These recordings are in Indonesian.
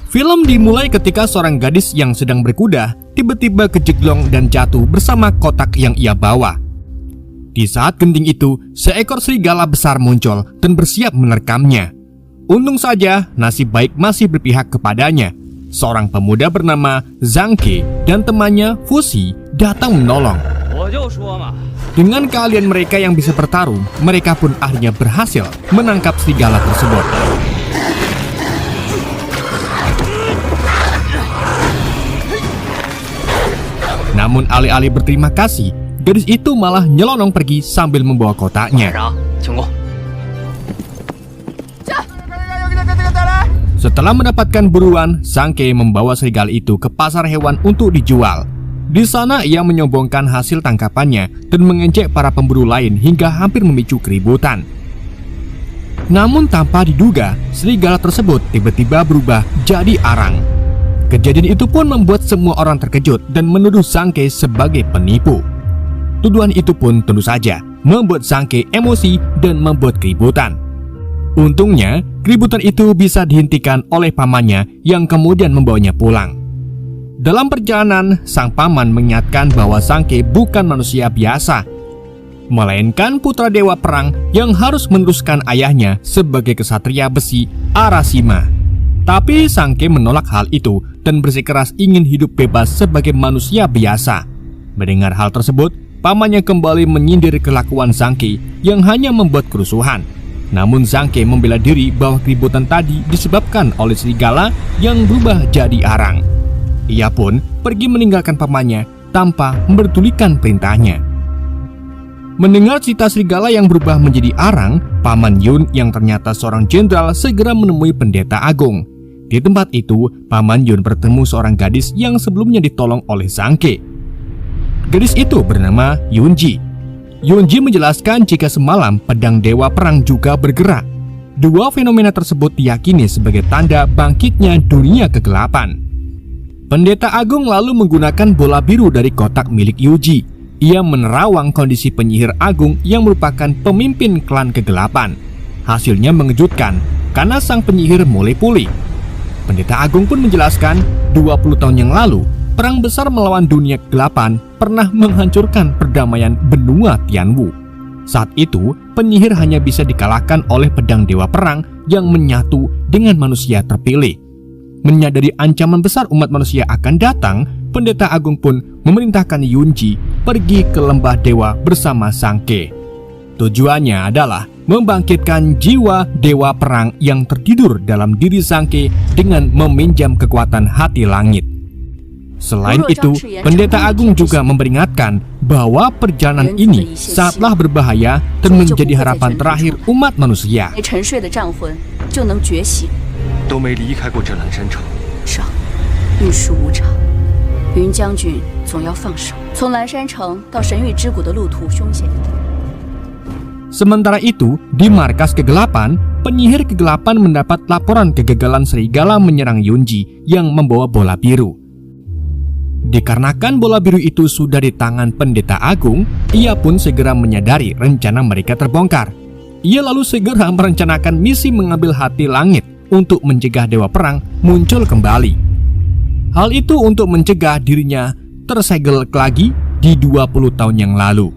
Film dimulai ketika seorang gadis yang sedang berkuda tiba-tiba kejeglong dan jatuh bersama kotak yang ia bawa. Di saat genting itu, seekor serigala besar muncul dan bersiap menerkamnya. Untung saja nasib baik masih berpihak kepadanya. Seorang pemuda bernama Zhang Ke dan temannya Fuxi datang menolong. Dengan keahlian mereka yang bisa bertarung, mereka pun akhirnya berhasil menangkap serigala tersebut. Namun alih-alih berterima kasih, gadis itu malah nyelonong pergi sambil membawa kotaknya. Setelah mendapatkan buruan, Zhang Ke membawa serigala itu ke pasar hewan untuk dijual. Di sana ia menyombongkan hasil tangkapannya dan mengejek para pemburu lain hingga hampir memicu keributan. Namun tanpa diduga, serigala tersebut tiba-tiba berubah jadi arang. Kejadian itu pun membuat semua orang terkejut dan menuduh Zhang Ke sebagai penipu. Tuduhan itu pun tentu saja membuat Zhang Ke emosi dan membuat keributan. Untungnya, keributan itu bisa dihentikan oleh pamannya yang kemudian membawanya pulang. Dalam perjalanan, sang paman mengingatkan bahwa Zhang Ke bukan manusia biasa, melainkan putra dewa perang yang harus meneruskan ayahnya sebagai kesatria besi Arashima. Tapi Zhang Ke menolak hal itu dan bersikeras ingin hidup bebas sebagai manusia biasa. Mendengar hal tersebut, pamannya kembali menyindir kelakuan Zhang Ke yang hanya membuat kerusuhan. Namun Zhang Ke membela diri bahwa keributan tadi disebabkan oleh serigala yang berubah jadi arang. Ia pun pergi meninggalkan pamannya tanpa memperdulikan perintahnya. Mendengar cerita serigala yang berubah menjadi arang, Paman Yun yang ternyata seorang jenderal segera menemui pendeta agung. Di tempat itu, Paman Yun bertemu seorang gadis yang sebelumnya ditolong oleh Zhang Ke. Gadis itu bernama Yunji. Yunji menjelaskan jika semalam pedang dewa perang juga bergerak. Dua fenomena tersebut diyakini sebagai tanda bangkitnya dunia kegelapan. Pendeta agung lalu menggunakan bola biru dari kotak milik Yuji. Ia menerawang kondisi penyihir agung yang merupakan pemimpin klan kegelapan. Hasilnya mengejutkan karena sang penyihir mulai pulih. Pendeta agung pun menjelaskan 20 tahun yang lalu, perang besar melawan dunia kegelapan pernah menghancurkan perdamaian benua Tianwu. Saat itu, penyihir hanya bisa dikalahkan oleh pedang dewa perang yang menyatu dengan manusia terpilih. Menyadari ancaman besar umat manusia akan datang, pendeta agung pun memerintahkan Yunji pergi ke lembah dewa bersama Zhang Ke. Tujuannya adalah membangkitkan jiwa dewa perang yang tertidur dalam diri Zhang Ke dengan meminjam kekuatan hati langit. Selain itu, pendeta agung juga memperingatkan bahwa perjalanan ini sangatlah berbahaya dan menjadi harapan terakhir umat manusia. 都没离开过这蓝山城。是啊，运输无常，云将军总要放手。从蓝山城到神域之谷的路途凶险。 Sementara itu, di markas kegelapan, penyihir kegelapan mendapat laporan kegagalan serigala menyerang Yunji yang membawa bola biru. Dikarenakan bola biru itu sudah di tangan pendeta agung, ia pun segera menyadari rencana mereka terbongkar. Ia lalu segera merencanakan misi mengambil hati langit untuk mencegah dewa perang muncul kembali. Hal itu untuk mencegah dirinya tersegel lagi di 20 tahun yang lalu.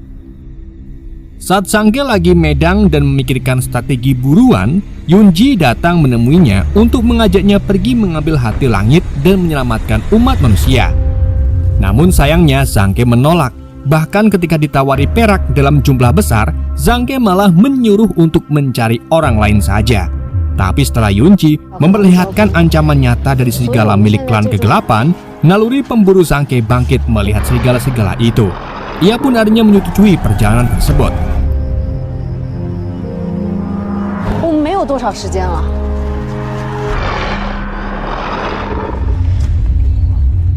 Saat Zhang Ke lagi medang dan memikirkan strategi buruan, Yunji datang menemuinya untuk mengajaknya pergi mengambil hati langit dan menyelamatkan umat manusia. Namun sayangnya Zhang Ke menolak. Bahkan ketika ditawari perak dalam jumlah besar, Zhang Ke malah menyuruh untuk mencari orang lain saja. Tapi setelah Yunji memperlihatkan ancaman nyata dari serigala milik klan kegelapan, naluri pemburu Zhang Ke bangkit melihat serigala-serigala itu. Ia pun akhirnya menyetujui perjalanan tersebut.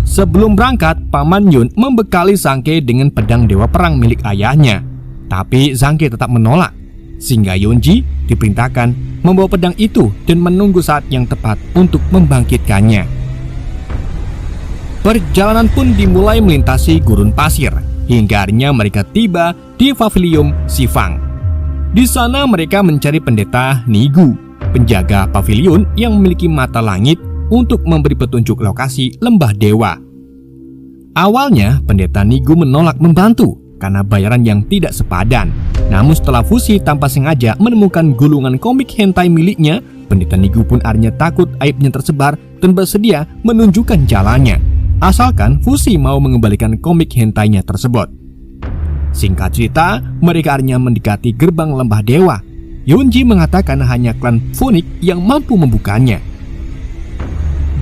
Sebelum berangkat, Paman Yun membekali Zhang Ke dengan pedang dewa perang milik ayahnya. Tapi Zhang Ke tetap menolak, sehingga Yunji diperintahkan membawa pedang itu dan menunggu saat yang tepat untuk membangkitkannya. Perjalanan pun dimulai melintasi gurun pasir, hingga akhirnya mereka tiba di pavilion Xifang. Di sana mereka mencari pendeta Nigu, penjaga pavilion yang memiliki mata langit, untuk memberi petunjuk lokasi lembah dewa. Awalnya, pendeta Nigu menolak membantu karena bayaran yang tidak sepadan. Namun setelah Fushi tanpa sengaja menemukan gulungan komik hentai miliknya, pendeta Nigu pun akhirnya takut aibnya tersebar dan bersedia menunjukkan jalannya, asalkan Fushi mau mengembalikan komik hentainya tersebut. Singkat cerita, mereka akhirnya mendekati gerbang lembah dewa. Yunji mengatakan hanya klan Phoenix yang mampu membukanya.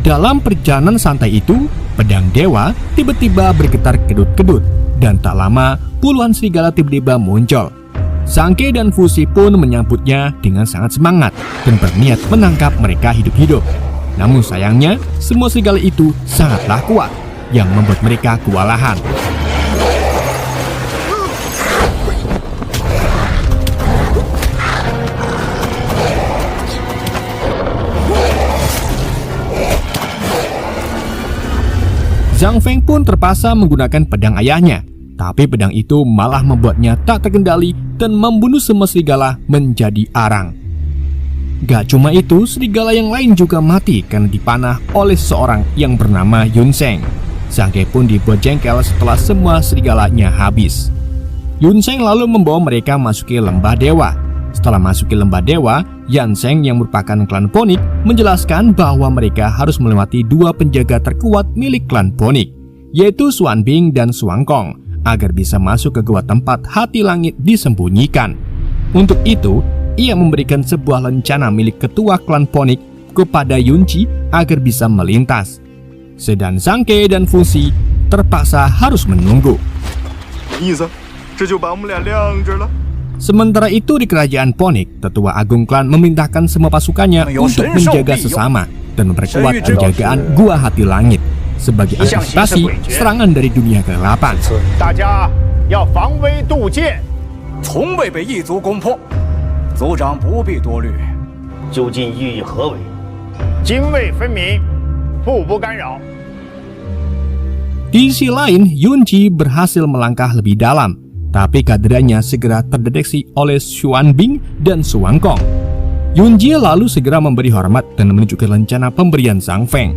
Dalam perjalanan santai itu, pedang dewa tiba-tiba bergetar kedut-kedut, dan tak lama puluhan serigala tiba-tiba muncul. Sangke dan Fushi pun menyambutnya dengan sangat semangat dan berniat menangkap mereka hidup-hidup. Namun sayangnya, semua serigala itu sangatlah kuat, yang membuat mereka kewalahan. Zhang Feng pun terpaksa menggunakan pedang ayahnya, tapi pedang itu malah membuatnya tak terkendali dan membunuh semua serigala menjadi arang. Gak cuma itu, serigala yang lain juga mati karena dipanah oleh seseorang yang bernama Yun Sheng. Sangke pun dibuat jengkel setelah semua serigalanya habis. Yun Sheng lalu membawa mereka masuki lembah dewa. Setelah masuki lembah dewa, Yan Sheng yang merupakan klan Phoenix menjelaskan bahwa mereka harus melewati dua penjaga terkuat milik klan Phoenix, yaitu Xuan Bing dan Xuan Kong, agar bisa masuk ke gua tempat hati langit disembunyikan. Untuk itu, ia memberikan sebuah lencana milik ketua klan Phoenix kepada Yunji agar bisa melintas. Sedang Sangke dan Fushi terpaksa harus menunggu. Sementara itu di kerajaan Phoenix, tetua agung klan memerintahkan semua pasukannya untuk menjaga sesama dan memperkuat penjagaan gua hati langit sebagai antisipasi serangan dari dunia kegelapan. Di sisi lain, Yunji berhasil melangkah lebih dalam, tapi kehadirannya segera terdeteksi oleh Xuan Bing dan Xuan Kong. Yunji lalu segera memberi hormat dan menunjukkan rencana pemberian Zhang Feng.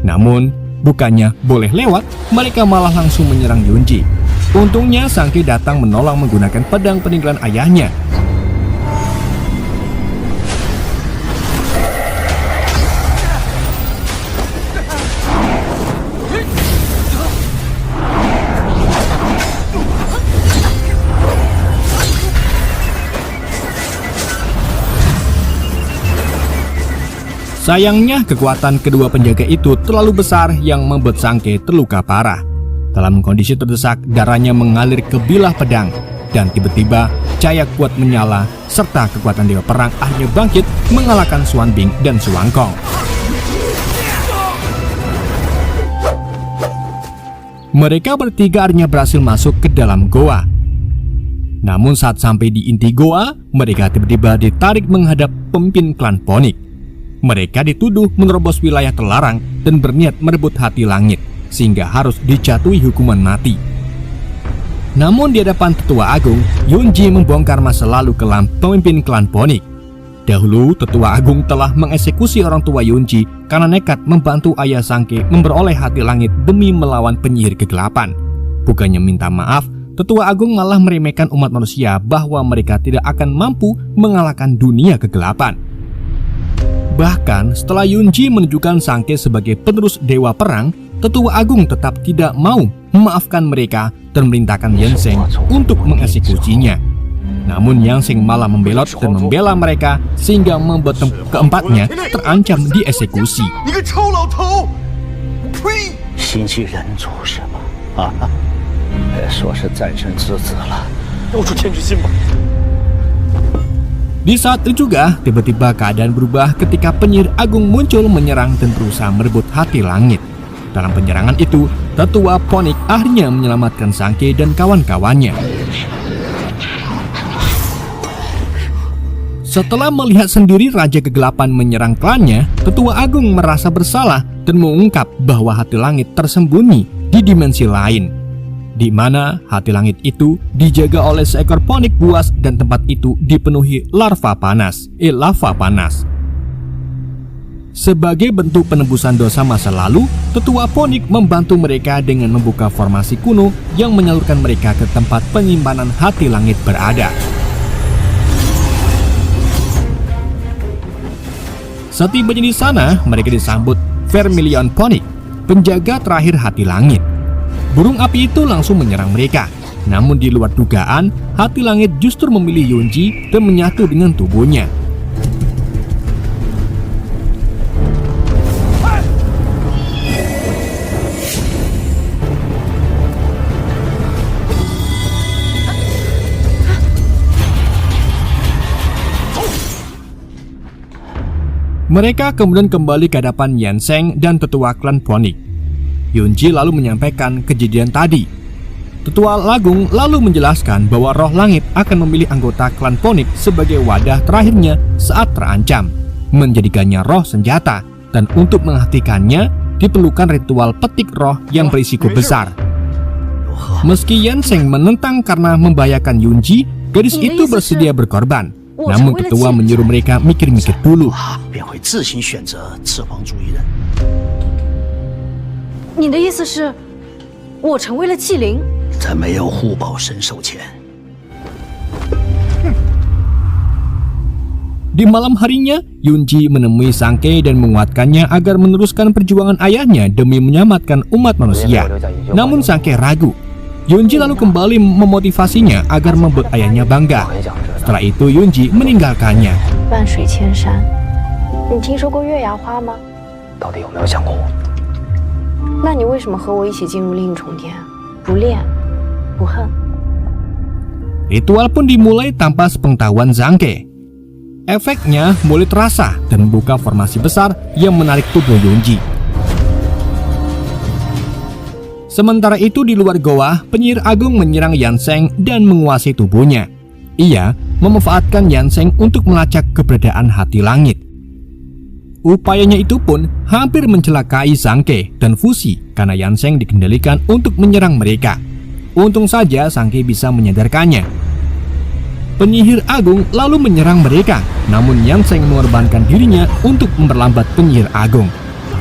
Namun, bukannya boleh lewat, mereka malah langsung menyerang Yunji. Untungnya Sangke datang menolong menggunakan pedang peninggalan ayahnya. Sayangnya kekuatan kedua penjaga itu terlalu besar yang membuat Sangke terluka parah. Dalam kondisi terdesak, darahnya mengalir ke bilah pedang, dan tiba-tiba cahaya kuat menyala serta kekuatan dewa perang akhirnya bangkit mengalahkan Xuan Bing dan Xuan Kong. Mereka bertiga akhirnya berhasil masuk ke dalam goa. Namun saat sampai di inti goa, mereka tiba-tiba ditarik menghadap pemimpin klan Phoenix. Mereka dituduh menerobos wilayah terlarang dan berniat merebut hati langit, sehingga harus dijatuhi hukuman mati. Namun di hadapan tetua agung, Yunji membongkar masa lalu kelam pemimpin klan Phoenix. Dahulu, tetua agung telah mengeksekusi orang tua Yunji karena nekat membantu ayah Sangke memperoleh hati langit demi melawan penyihir kegelapan. Bukannya minta maaf, tetua agung malah meremehkan umat manusia bahwa mereka tidak akan mampu mengalahkan dunia kegelapan. Bahkan setelah Yunji menunjukkan Sangke sebagai penerus dewa perang, tetua agung tetap tidak mau memaafkan mereka dan memerintahkan Yan Sheng untuk mengeksekusinya. Namun Yan Sheng malah membelot dan membela mereka sehingga membuat keempatnya terancam dieksekusi. Di saat itu juga, tiba-tiba keadaan berubah ketika penyihir agung muncul menyerang dan berusaha merebut hati langit. Dalam penyerangan itu, tetua Phoenix akhirnya menyelamatkan Sangke dan kawan-kawannya. Setelah melihat sendiri Raja Kegelapan menyerang klannya, tetua agung merasa bersalah dan mengungkap bahwa hati langit tersembunyi di dimensi lain, di mana hati langit itu dijaga oleh seekor Phoenix buas dan tempat itu dipenuhi lava panas. Sebagai bentuk penebusan dosa masa lalu, tetua Ponik membantu mereka dengan membuka formasi kuno yang menyalurkan mereka ke tempat penyimpanan hati langit berada. Setibanya di sana, mereka disambut Vermilion Ponik, penjaga terakhir hati langit. Burung api itu langsung menyerang mereka. Namun di luar dugaan, hati langit justru memilih Yunji dan menyatu dengan tubuhnya. Mereka kemudian kembali ke hadapan Yanseng dan tetua klan Ponik. Yunji lalu menyampaikan kejadian tadi. Tetua Lagung lalu menjelaskan bahwa roh langit akan memilih anggota klan Ponik sebagai wadah terakhirnya saat terancam, menjadikannya roh senjata, dan untuk menghentikannya diperlukan ritual petik roh yang berisiko besar. Meski Yanseng menentang karena membahayakan Yunji, gadis itu bersedia berkorban. Namun ketua menyuruh mereka mikir-mikir dulu. Di malam harinya, Yunji menemui Sangke dan menguatkannya agar meneruskan perjuangan ayahnya demi menyelamatkan umat manusia. Namun Sangke ragu. Yunji lalu kembali memotivasinya agar membuat ayahnya bangga. Setelah itu Yunji meninggalkannya. Ritual pun dimulai tanpa sepengetahuan Sangke. Efeknya mulai terasa dan membuka formasi besar yang menarik tubuh Yunji. Sementara itu di luar goa, penyihir agung menyerang Yanseng dan menguasai tubuhnya. Ia memanfaatkan Yanseng untuk melacak keberadaan hati langit. Upayanya itu pun hampir mencelakai Sangke dan Fushi karena Yanseng dikendalikan untuk menyerang mereka. Untung saja Sangke bisa menyadarkannya. Penyihir agung lalu menyerang mereka, namun Yanseng mengorbankan dirinya untuk memperlambat penyihir agung.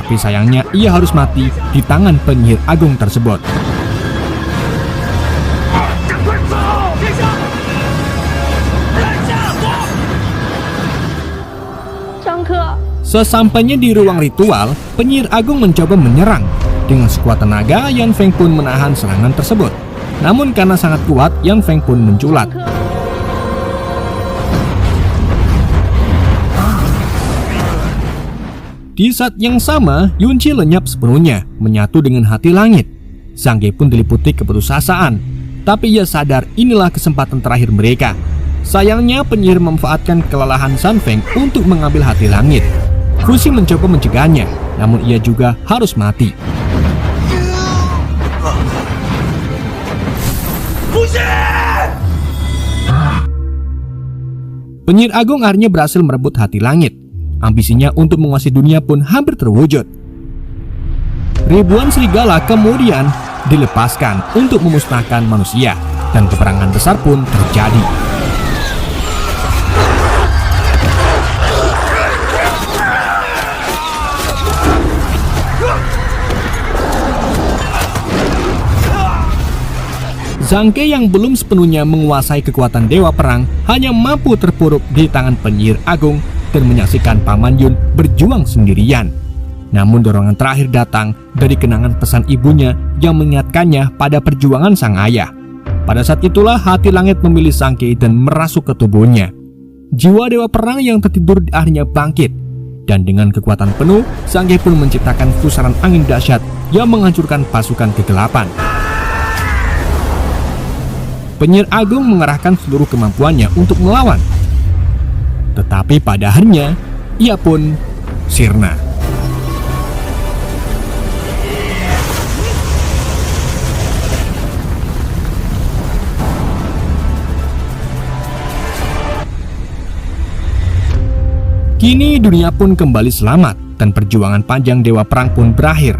Tapi sayangnya ia harus mati di tangan penyihir agung tersebut. Sesampainya di ruang ritual, penyihir agung mencoba menyerang. Dengan sekuat tenaga, Yan Feng pun menahan serangan tersebut. Namun karena sangat kuat, Yan Feng pun menculat. Di saat yang sama, Yunji lenyap sepenuhnya, menyatu dengan hati langit. Sangke pun diliputi keputusasaan. Tapi ia sadar inilah kesempatan terakhir mereka. Sayangnya penyihir memanfaatkan kelelahan San Feng untuk mengambil hati langit. Fushi mencoba mencegahnya, namun ia juga harus mati. Penyihir agung akhirnya berhasil merebut hati langit. Ambisinya untuk menguasai dunia pun hampir terwujud. Ribuan serigala kemudian dilepaskan untuk memusnahkan manusia, dan peperangan besar pun terjadi. Sangke yang belum sepenuhnya menguasai kekuatan Dewa Perang hanya mampu terpuruk di tangan penyihir agung dan menyaksikan Paman Yun berjuang sendirian. Namun dorongan terakhir datang dari kenangan pesan ibunya yang mengingatkannya pada perjuangan sang ayah. Pada saat itulah hati langit memilih Sangke dan merasuk ke tubuhnya. Jiwa Dewa Perang yang tertidur akhirnya bangkit. Dan dengan kekuatan penuh, Sangke pun menciptakan pusaran angin dahsyat yang menghancurkan pasukan kegelapan. Penyihir agung mengerahkan seluruh kemampuannya untuk melawan. Tetapi pada akhirnya, ia pun sirna. Kini dunia pun kembali selamat dan perjuangan panjang Dewa Perang pun berakhir.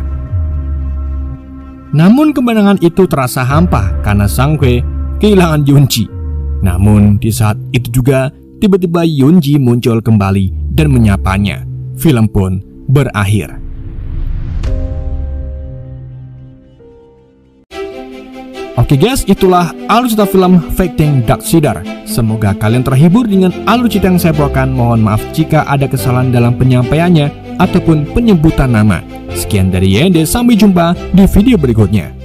Namun kemenangan itu terasa hampa karena Sangke kehilangan Yunji. Namun di saat itu juga tiba-tiba Yunji muncul kembali dan menyapanya. Film pun berakhir. Oke guys, itulah alur cerita film Fighting Darksider. Semoga kalian terhibur dengan alur cerita yang saya bawakan. Mohon maaf jika ada kesalahan dalam penyampaiannya ataupun penyebutan nama. Sekian dari YND, sampai jumpa di video berikutnya.